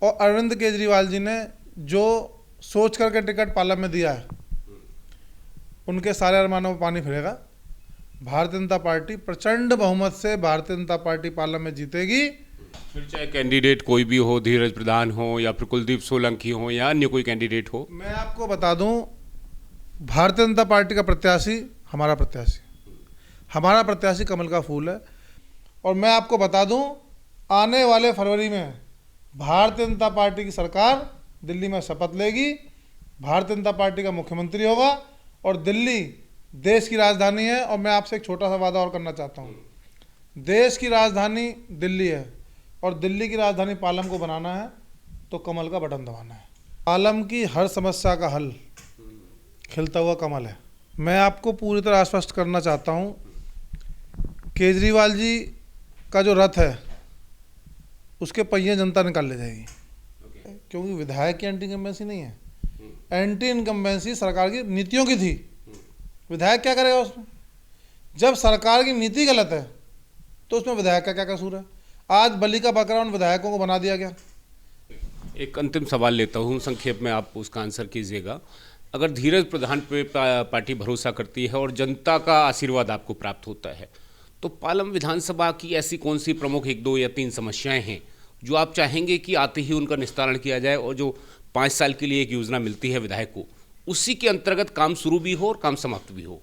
और अरविंद केजरीवाल जी ने जो सोच करके टिकट पार्लियामेंट में दिया है, उनके सारे अरमानों में पानी फिरेगा। भारतीय जनता पार्टी प्रचंड बहुमत से भारतीय जनता पार्टी पार्लियामेंट में जीतेगी। फिर चाहे कैंडिडेट कोई भी हो, धीरज प्रधान हो या फिर कुलदीप सोलंकी हो या अन्य कोई कैंडिडेट हो। मैं आपको बता दूं, भारतीय जनता पार्टी का प्रत्याशी हमारा प्रत्याशी कमल का फूल है। और मैं आपको बता दूं, आने वाले फरवरी में भारतीय जनता पार्टी की सरकार दिल्ली में शपथ लेगी, भारतीय जनता पार्टी का मुख्यमंत्री होगा और दिल्ली देश की राजधानी है। और मैं आपसे एक छोटा सा वादा और करना चाहता हूँ, देश की राजधानी दिल्ली है और दिल्ली की राजधानी पालम को बनाना है तो कमल का बटन दबाना है। पालम की हर समस्या का हल खिलता हुआ कमल है। मैं आपको पूरी तरह आश्वस्त करना चाहता हूँ, केजरीवाल जी का जो रथ है उसके पहिए जनता निकाल ले जाएगी। क्योंकि विधायक की एंटी इनकम्बेंसी नहीं है, एंटी इनकम्बेंसी सरकार की नीतियों की थी। विधायक क्या करेगा उसमें? जब सरकार की नीति गलत है तो उसमें विधायक का क्या कसूर है? आज बलि का बकरा उन विधायकों को बना दिया गया। एक अंतिम सवाल लेता हूँ, संक्षेप में आप उसका आंसर कीजिएगा। अगर धीरज प्रधान पे पार्टी भरोसा करती है और जनता का आशीर्वाद आपको प्राप्त होता है, तो पालम विधानसभा की ऐसी कौन सी प्रमुख 1, 2 या 3 समस्याएं हैं जो आप चाहेंगे कि आते ही उनका निस्तारण किया जाए, और जो 5 साल के लिए एक योजना मिलती है विधायक को, उसी के अंतर्गत काम शुरू भी हो और काम समाप्त भी हो?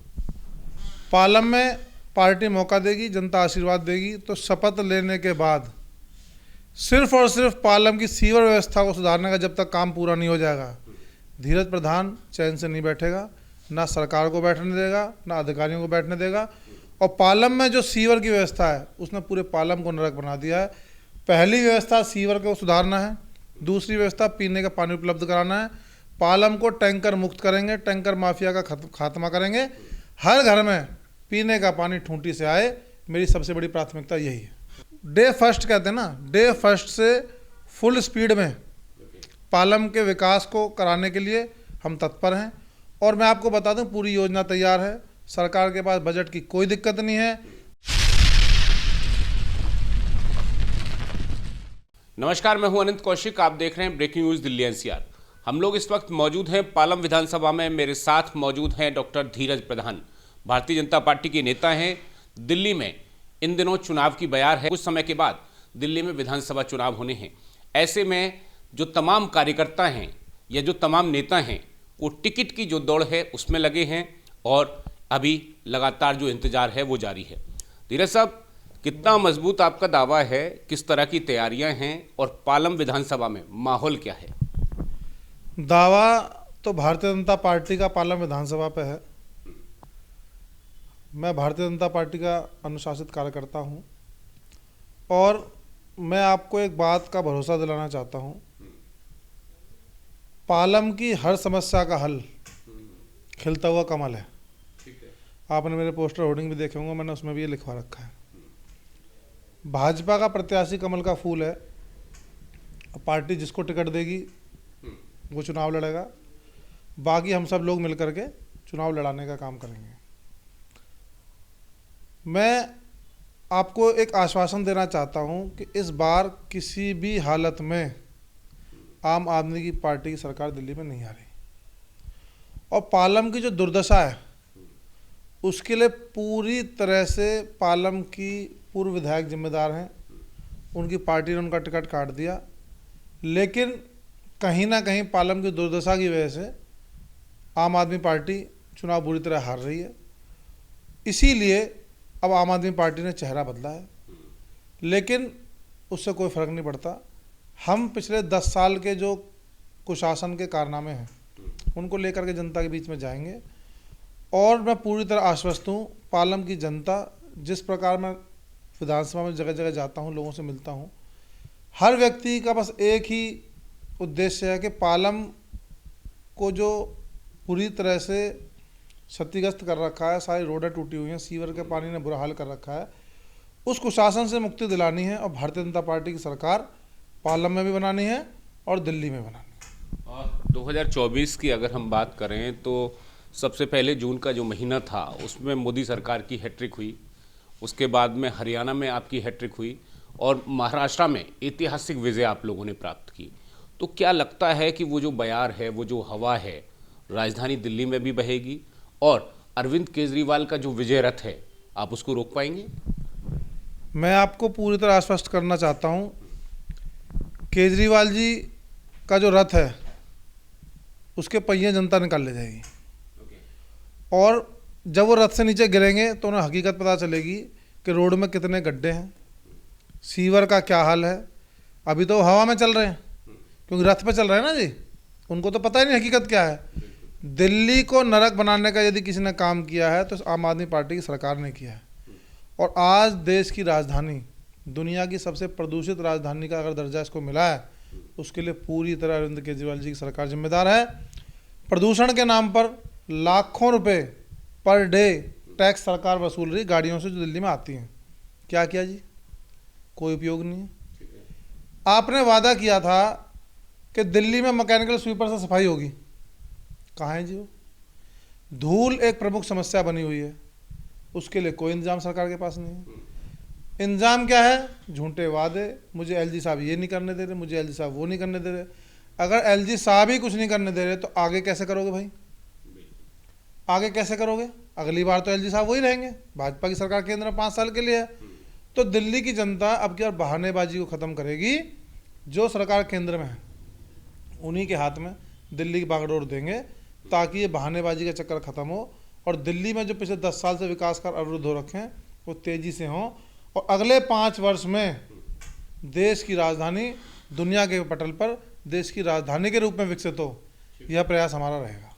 पालम में पार्टी मौका देगी, जनता आशीर्वाद देगी, तो शपथ लेने के बाद सिर्फ और सिर्फ पालम की सीवर व्यवस्था को सुधारने का जब तक काम पूरा नहीं हो जाएगा, धीरज प्रधान चैन से नहीं बैठेगा, ना सरकार को बैठने देगा, ना अधिकारियों को बैठने देगा। और पालम में जो सीवर की व्यवस्था है उसने पूरे पालम को नरक बना दिया है। पहली व्यवस्था सीवर को सुधारना है, दूसरी व्यवस्था पीने का पानी उपलब्ध कराना है। पालम को टैंकर मुक्त करेंगे, टैंकर माफिया का खात्मा करेंगे, हर घर में पीने का पानी ठूंठी से आए। मेरी सबसे बड़ी प्राथमिकता यही है। डे फर्स्ट कहते हैं ना, डे फर्स्ट से फुल स्पीड में पालम के विकास को कराने के लिए हम तत्पर हैं। और मैं आपको बता दूं, पूरी योजना तैयार है, सरकार के पास बजट की कोई दिक्कत नहीं है। नमस्कार, मैं हूं अनंत कौशिक, आप देख रहे हैं ब्रेकिंग न्यूज दिल्ली एनसीआर। हम लोग इस वक्त मौजूद हैं पालम विधानसभा में। मेरे साथ मौजूद हैं डॉक्टर धीरज प्रधान, भारतीय जनता पार्टी के नेता हैं। दिल्ली में इन दिनों चुनाव की बयार है, कुछ समय के बाद दिल्ली में विधानसभा चुनाव होने हैं। ऐसे में जो तमाम कार्यकर्ता हैं या जो तमाम नेता हैं, वो टिकट की जो दौड़ है उसमें लगे हैं और अभी लगातार जो इंतजार है वो जारी है। धीरज साहब, कितना मजबूत आपका दावा है, किस तरह की तैयारियां हैं और पालम विधानसभा में माहौल क्या है? दावा तो भारतीय जनता पार्टी का पालम विधानसभा पे है। मैं भारतीय जनता पार्टी का अनुशासित कार्यकर्ता हूं और मैं आपको एक बात का भरोसा दिलाना चाहता हूं, पालम की हर समस्या का हल खिलता हुआ कमल है। आपने मेरे पोस्टर होर्डिंग भी देखे होंगे, मैंने उसमें भी ये लिखवा रखा है। भाजपा का प्रत्याशी कमल का फूल है। पार्टी जिसको टिकट देगी वो चुनाव लड़ेगा, बाकी हम सब लोग मिलकर के चुनाव लड़ाने का काम करेंगे। मैं आपको एक आश्वासन देना चाहता हूं कि इस बार किसी भी हालत में आम आदमी की पार्टी की सरकार दिल्ली में नहीं आ रही। और पालम की जो दुर्दशा है उसके लिए पूरी तरह से पालम की पूर्व विधायक जिम्मेदार हैं। उनकी पार्टी ने उनका टिकट काट दिया, लेकिन कहीं ना कहीं पालम की दुर्दशा की वजह से आम आदमी पार्टी चुनाव बुरी तरह हार रही है। इसीलिए अब आम आदमी पार्टी ने चेहरा बदला है, लेकिन उससे कोई फ़र्क नहीं पड़ता। हम पिछले 10 साल के जो कुशासन के कारनामे हैं उनको लेकर के जनता के बीच में जाएंगे। और मैं पूरी तरह आश्वस्त हूँ, पालम की जनता, जिस प्रकार मैं विधानसभा में जगह जगह जाता हूँ, लोगों से मिलता हूँ, हर व्यक्ति का बस एक ही उद्देश्य है कि पालम को जो पूरी तरह से क्षतिग्रस्त कर रखा है, सारी रोडें टूटी हुई हैं, सीवर के पानी ने बुरा हाल कर रखा है, उस कुशासन से मुक्ति दिलानी है। और भारतीय जनता पार्टी की सरकार पालम में भी बनानी है और दिल्ली में बनानी है। और 2024 की अगर हम बात करें तो सबसे पहले जून का जो महीना था उसमें मोदी सरकार की हैट्रिक हुई, उसके बाद में हरियाणा में आपकी हैट्रिक हुई और महाराष्ट्र में ऐतिहासिक विजय आप लोगों ने प्राप्त की। तो क्या लगता है कि वो जो बयार है, वो जो हवा है, राजधानी दिल्ली में भी बहेगी और अरविंद केजरीवाल का जो विजय रथ है, आप उसको रोक पाएंगे? मैं आपको पूरी तरह आश्वस्त करना चाहता हूं, केजरीवाल जी का जो रथ है उसके पहिए जनता निकाल ले जाएगी। और जब वो रथ से नीचे गिरेंगे तो उन्हें हकीकत पता चलेगी कि रोड में कितने गड्ढे हैं, सीवर का क्या हाल है। अभी तो हवा में चल रहे हैं क्योंकि रथ पे चल रहे हैं ना जी, उनको तो पता ही नहीं हकीकत क्या है। दिल्ली को नरक बनाने का यदि किसी ने काम किया है तो आम आदमी पार्टी की सरकार ने किया है। और आज देश की राजधानी, दुनिया की सबसे प्रदूषित राजधानी का अगर दर्जा इसको मिला है, उसके लिए पूरी तरह अरविंद केजरीवाल जी की सरकार जिम्मेदार है। प्रदूषण के नाम पर लाखों रुपए पर डे टैक्स सरकार वसूल रही गाड़ियों से जो दिल्ली में आती हैं। क्या किया जी? कोई उपयोग नहीं है। आपने वादा किया था कि दिल्ली में मैकेनिकल स्वीपर से सफाई होगी, कहाँ है जी वो? धूल एक प्रमुख समस्या बनी हुई है, उसके लिए कोई इंतजाम सरकार के पास नहीं है। इंतजाम क्या है? झूठे वादे। मुझे एलजी साहब ये नहीं करने दे रहे, मुझे एलजी साहब वो नहीं करने दे रहे। अगर एलजी साहब ही कुछ नहीं करने दे रहे तो आगे कैसे करोगे भाई? आगे कैसे करोगे? अगली बार तो एलजी साहब वही रहेंगे, भाजपा की सरकार केंद्र में 5 साल के लिए है। तो दिल्ली की जनता अब की बार बहानेबाजी को ख़त्म करेगी। जो सरकार केंद्र में है उन्हीं के हाथ में दिल्ली की बागडोर देंगे ताकि ये बहानेबाजी का चक्कर ख़त्म हो और दिल्ली में जो पिछले 10 साल से विकास कार्य अवरुद्ध हो रखे हैं वो तेज़ी से हों और अगले 5 वर्ष में देश की राजधानी दुनिया के पटल पर देश की राजधानी के रूप में विकसित हो। यह प्रयास हमारा रहेगा।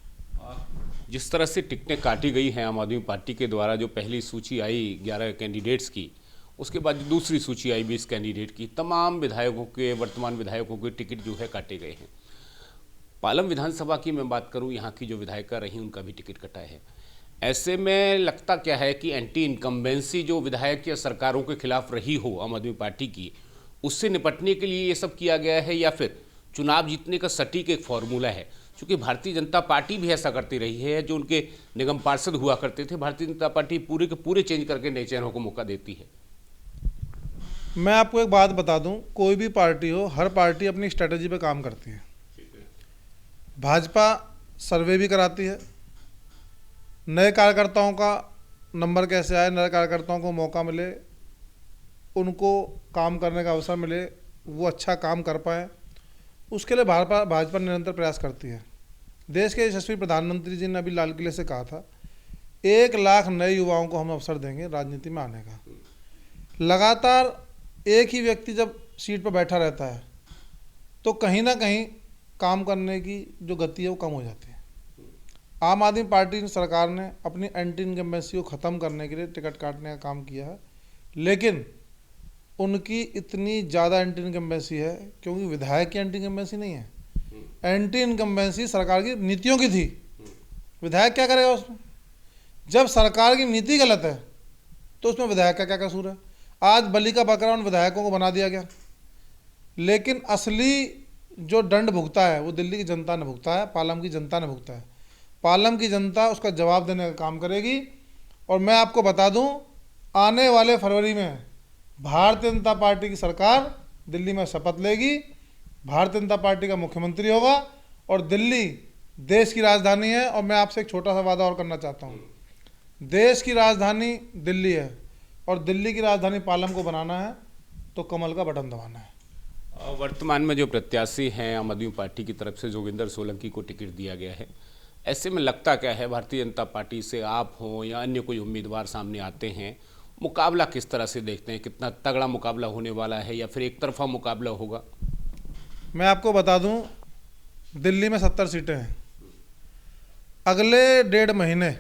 जिस तरह से टिकटें काटी गई हैं आम आदमी पार्टी के द्वारा, जो पहली सूची आई 11 कैंडिडेट्स की, उसके बाद दूसरी सूची आई 20 कैंडिडेट की, तमाम विधायकों के, वर्तमान विधायकों के टिकट जो है काटे गए हैं। पालम विधानसभा की मैं बात करूं, यहाँ की जो विधायिका रही उनका भी टिकट कटा है। ऐसे में लगता क्या है कि एंटी इनकम्बेंसी जो विधायक या सरकारों के खिलाफ रही हो आम आदमी पार्टी की, उससे निपटने के लिए ये सब किया गया है या फिर चुनाव जीतने का सटीक एक फॉर्मूला है? क्योंकि भारतीय जनता पार्टी भी ऐसा करती रही है। जो उनके निगम पार्षद हुआ करते थे, भारतीय जनता पार्टी पूरे के पूरे चेंज करके नए चेहरों को मौका देती है। मैं आपको एक बात बता दूं, कोई भी पार्टी हो, हर पार्टी अपनी स्ट्रेटजी पे काम करती है। भाजपा सर्वे भी कराती है, नए कार्यकर्ताओं का नंबर कैसे आए, नए कार्यकर्ताओं को मौका मिले, उनको काम करने का अवसर मिले, वो अच्छा काम कर पाए, उसके लिए भाजपा निरंतर प्रयास करती है। देश के यशस्वी प्रधानमंत्री जी ने अभी लाल किले से कहा था 1 लाख नए युवाओं को हम अवसर देंगे राजनीति में आने का। लगातार एक ही व्यक्ति जब सीट पर बैठा रहता है तो कहीं ना कहीं काम करने की जो गति है वो कम हो जाती है। आम आदमी पार्टी सरकार ने अपनी एंटी इनकम्बेंसी को ख़त्म करने के लिए टिकट काटने का काम किया है, लेकिन उनकी इतनी ज़्यादा एंटी इनकम्बेंसी है क्योंकि विधायक की एंटी इनकम्बेंसी नहीं है, एंटी इनकम्बेंसी सरकार की नीतियों की थी। विधायक क्या करेगा उसमें? जब सरकार की नीति गलत है तो उसमें विधायक का क्या कसूर है? आज बलि का बकरा उन विधायकों को बना दिया गया, लेकिन असली जो दंड भुगता है वो दिल्ली की जनता ने भुगता है, पालम की जनता ने भुगता है। पालम की जनता उसका जवाब देने का काम करेगी। और मैं आपको बता दूं, आने वाले फरवरी में भारतीय जनता पार्टी की सरकार दिल्ली में शपथ लेगी, भारतीय जनता पार्टी का मुख्यमंत्री होगा और दिल्ली देश की राजधानी है। और मैं आपसे एक छोटा सा वादा और करना चाहता हूँ, देश की राजधानी दिल्ली है और दिल्ली की राजधानी पालम को बनाना है तो कमल का बटन दबाना है। वर्तमान में जो प्रत्याशी हैं आम आदमी पार्टी की तरफ से जोगिंदर सोलंकी को टिकट दिया गया है, ऐसे में लगता क्या है भारतीय जनता पार्टी से आप हों या अन्य कोई उम्मीदवार सामने आते हैं, मुकाबला किस तरह से देखते हैं? कितना तगड़ा मुकाबला होने वाला है या फिर एक तरफा मुकाबला होगा? मैं आपको बता दूं, दिल्ली में 70 सीटें हैं। अगले 1.5 महीने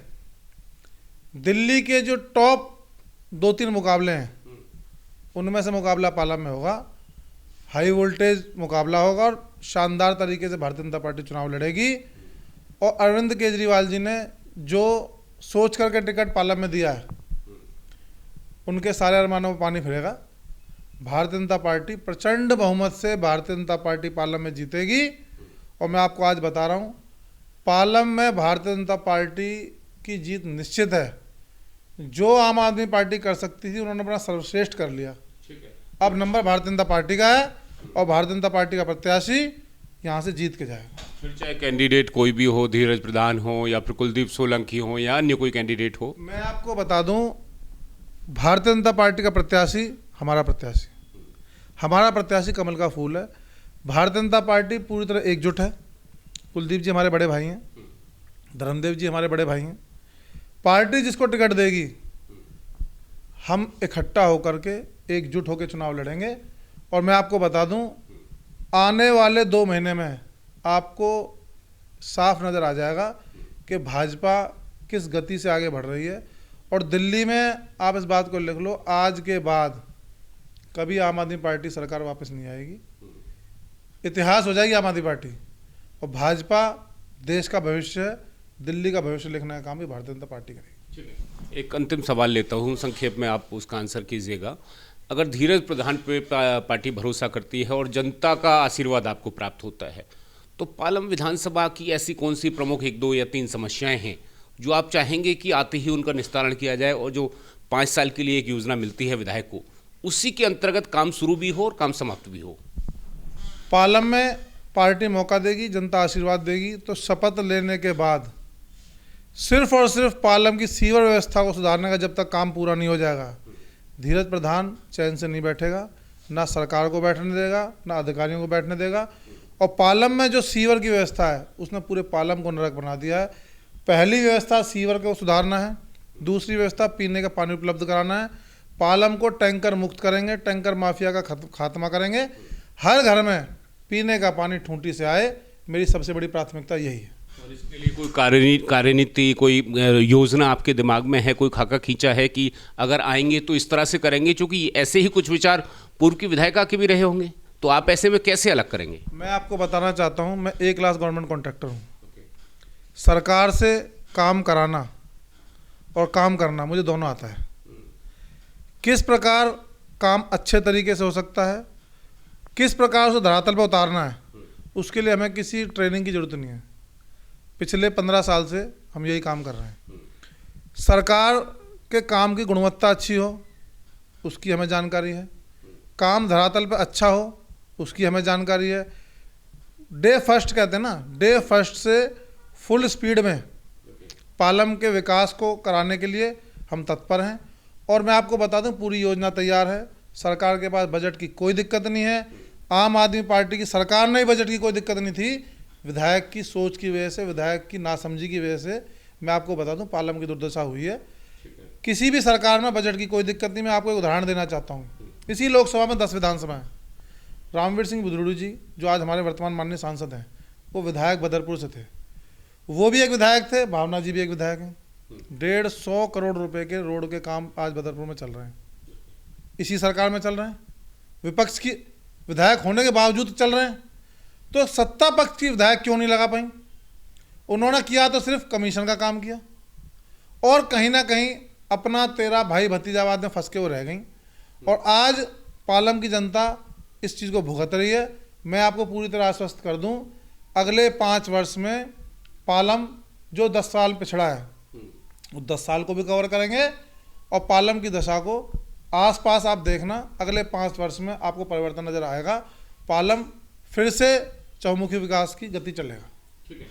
दिल्ली के जो टॉप 2-3 मुकाबले हैं उनमें से मुकाबला पालम में होगा। हाई वोल्टेज मुकाबला होगा और शानदार तरीके से भारतीय जनता पार्टी चुनाव लड़ेगी। और अरविंद केजरीवाल जी ने जो सोच करके टिकट पालम में दिया है, उनके सारे अरमानों में पानी फिरेगा। भारतीय जनता पार्टी प्रचंड बहुमत से भारतीय जनता पार्टी पालम में जीतेगी। और मैं आपको आज बता रहा हूँ, पालम में भारतीय जनता पार्टी की जीत निश्चित है। जो आम आदमी पार्टी कर सकती थी उन्होंने अपना सर्वश्रेष्ठ कर लिया। अब नंबर भारतीय जनता पार्टी का है और भारतीय जनता पार्टी का प्रत्याशी यहाँ से जीत के जाएगा। फिर चाहे कैंडिडेट कोई भी हो, धीरज प्रधान हो या फिर कुलदीप सोलंकी हो या अन्य कोई कैंडिडेट हो। मैं आपको बता दूं, भारतीय जनता पार्टी का प्रत्याशी हमारा प्रत्याशी कमल का फूल है। भारतीय जनता पार्टी पूरी तरह एकजुट है। कुलदीप जी हमारे बड़े भाई हैं, धर्मदेव जी हमारे बड़े भाई हैं। पार्टी जिसको टिकट देगी, हम इकट्ठा होकर के एकजुट होकर चुनाव लड़ेंगे। और मैं आपको बता दूं, आने वाले 2 महीने में आपको साफ नज़र आ जाएगा कि भाजपा किस गति से आगे बढ़ रही है। और दिल्ली में आप इस बात को लिख लो, आज के बाद कभी आम आदमी पार्टी सरकार वापस नहीं आएगी। इतिहास हो जाएगी आम आदमी पार्टी। और भाजपा देश का भविष्य है, दिल्ली का भविष्य लिखने का काम भी भारतीय जनता पार्टी करेगी। एक अंतिम सवाल लेता हूँ, संक्षेप में आप उसका आंसर कीजिएगा। अगर धीरज प्रधान पे पार्टी भरोसा करती है और जनता का आशीर्वाद आपको प्राप्त होता है, तो पालम विधानसभा की ऐसी कौन सी प्रमुख 1, 2 या 3 समस्याएं हैं जो आप चाहेंगे कि आते ही उनका निस्तारण किया जाए, और जो 5 साल के लिए एक योजना मिलती है विधायक को, उसी के अंतर्गत काम शुरू भी हो और काम समाप्त भी हो? पालम में पार्टी मौका देगी, जनता आशीर्वाद देगी, तो शपथ लेने के बाद सिर्फ और सिर्फ पालम की सीवर व्यवस्था को सुधारने का जब तक काम पूरा नहीं हो जाएगा, धीरज प्रधान चैन से नहीं बैठेगा। ना सरकार को बैठने देगा, ना अधिकारियों को बैठने देगा। और पालम में जो सीवर की व्यवस्था है, उसने पूरे पालम को नरक बना दिया है। पहली व्यवस्था सीवर को सुधारना है, दूसरी व्यवस्था पीने का पानी उपलब्ध कराना है। पालम को टैंकर मुक्त करेंगे, टैंकर माफिया का खात्मा करेंगे। हर घर में पीने का पानी ठूंठी से आए, मेरी सबसे बड़ी प्राथमिकता यही है। और इसके लिए कोई कार्यनीति, कोई योजना आपके दिमाग में है, कोई खाका खींचा है कि अगर आएंगे तो इस तरह से करेंगे? क्योंकि ऐसे ही कुछ विचार पूर्व की विधायिका के भी रहे होंगे, तो आप ऐसे में कैसे अलग करेंगे? मैं आपको बताना चाहता हूं, मैं A क्लास गवर्नमेंट कॉन्ट्रैक्टर हूं। सरकार से काम कराना और काम करना मुझे दोनों आता है। किस प्रकार काम अच्छे तरीके से हो सकता है, किस प्रकार उसे धरातल पर उतारना है, उसके लिए हमें किसी ट्रेनिंग की जरूरत नहीं है। पिछले 15 साल से हम यही काम कर रहे हैं। सरकार के काम की गुणवत्ता अच्छी हो, उसकी हमें जानकारी है। काम धरातल पे अच्छा हो, उसकी हमें जानकारी है। डे फर्स्ट कहते हैं ना, डे फर्स्ट से फुल स्पीड में पालम के विकास को कराने के लिए हम तत्पर हैं। और मैं आपको बता दूं, पूरी योजना तैयार है। सरकार के पास बजट की कोई दिक्कत नहीं है। आम आदमी पार्टी की सरकार में बजट की कोई दिक्कत नहीं थी। विधायक की सोच की वजह से, विधायक की नासमझी की वजह से मैं आपको बता दूं, पालम की दुर्दशा हुई है। किसी भी सरकार में बजट की कोई दिक्कत नहीं। मैं आपको एक उदाहरण देना चाहता हूँ। इसी लोकसभा में 10 विधानसभा हैं। रामवीर सिंह बुदरुड़ी जी, जो आज हमारे वर्तमान माननीय सांसद हैं, वो विधायक बदरपुर से थे। वो भी एक विधायक थे, भावना जी भी एक विधायक हैं। 150 करोड़ रुपए के रोड के काम आज बदरपुर में चल रहे हैं, इसी सरकार में चल रहे हैं। विपक्ष की विधायक होने के बावजूद चल रहे हैं। तो सत्ता पक्ष की विधायक क्यों नहीं लगा पाई? उन्होंने किया तो सिर्फ कमीशन का काम किया, और कहीं ना कहीं अपना तेरा भाई भतीजावाद में फंस के वो रह गई। और आज पालम की जनता इस चीज़ को भुगत रही है। मैं आपको पूरी तरह आश्वस्त कर दूं, अगले 5 वर्ष में पालम जो 10 साल पिछड़ा है, वो 10 साल को भी कवर करेंगे। और पालम की दशा को आसपास आप देखना, अगले 5 वर्ष में आपको परिवर्तन नजर आएगा। पालम फिर से चहुमुखी विकास की गति चलेगा। ठीक है।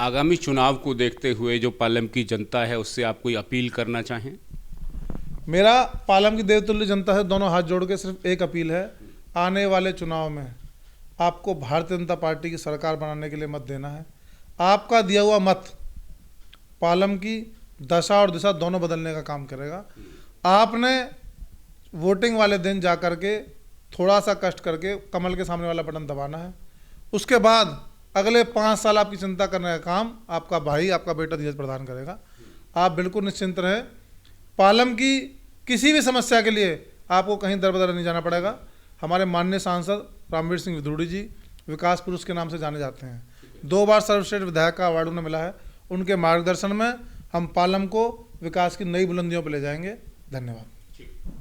आगामी चुनाव को देखते हुए जो पालम की जनता है, उससे आप कोई अपील करना चाहें? मेरा पालम की देवतुल्य जनता से दोनों हाथ जोड़ के सिर्फ एक अपील है, आने वाले चुनाव में आपको भारतीय जनता पार्टी की सरकार बनाने के लिए मत देना है। आपका दिया हुआ मत पालम की दशा और दिशा दोनों बदलने का काम करेगा। आपने वोटिंग वाले दिन जा कर के थोड़ा सा कष्ट करके कमल के सामने वाला बटन दबाना है। उसके बाद अगले 5 साल आपकी चिंता करने का काम आपका भाई, आपका बेटा धीरज प्रधान करेगा। आप बिल्कुल निश्चिंत रहें। पालम की किसी भी समस्या के लिए आपको कहीं दर बदर नहीं जाना पड़ेगा। हमारे माननीय सांसद रामवीर सिंह बुदरुड़ी जी विकास पुरुष के नाम से जाने जाते हैं। 2 बार सर्वश्रेष्ठ विधायक का अवार्ड उन्हें मिला है। उनके मार्गदर्शन में हम पालम को विकास की नई बुलंदियों पर ले जाएंगे। धन्यवाद।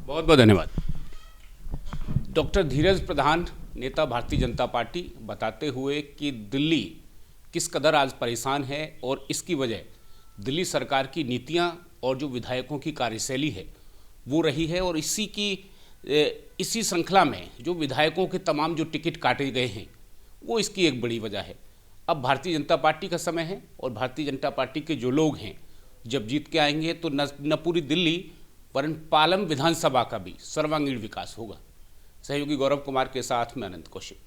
बहुत बहुत धन्यवाद। डॉक्टर धीरज प्रधान, नेता भारतीय जनता पार्टी, बताते हुए कि दिल्ली किस कदर आज परेशान है और इसकी वजह दिल्ली सरकार की नीतियां और जो विधायकों की कार्यशैली है वो रही है। और इसी श्रृंखला में जो विधायकों के तमाम जो टिकट काटे गए हैं वो इसकी एक बड़ी वजह है। अब भारतीय जनता पार्टी का समय है और भारतीय जनता पार्टी के जो लोग हैं जब जीत के आएंगे तो न पूरी दिल्ली वरन पालम विधानसभा का भी सर्वांगीण विकास होगा। सहयोगी गौरव कुमार के साथ मैं अनंत कौशिक।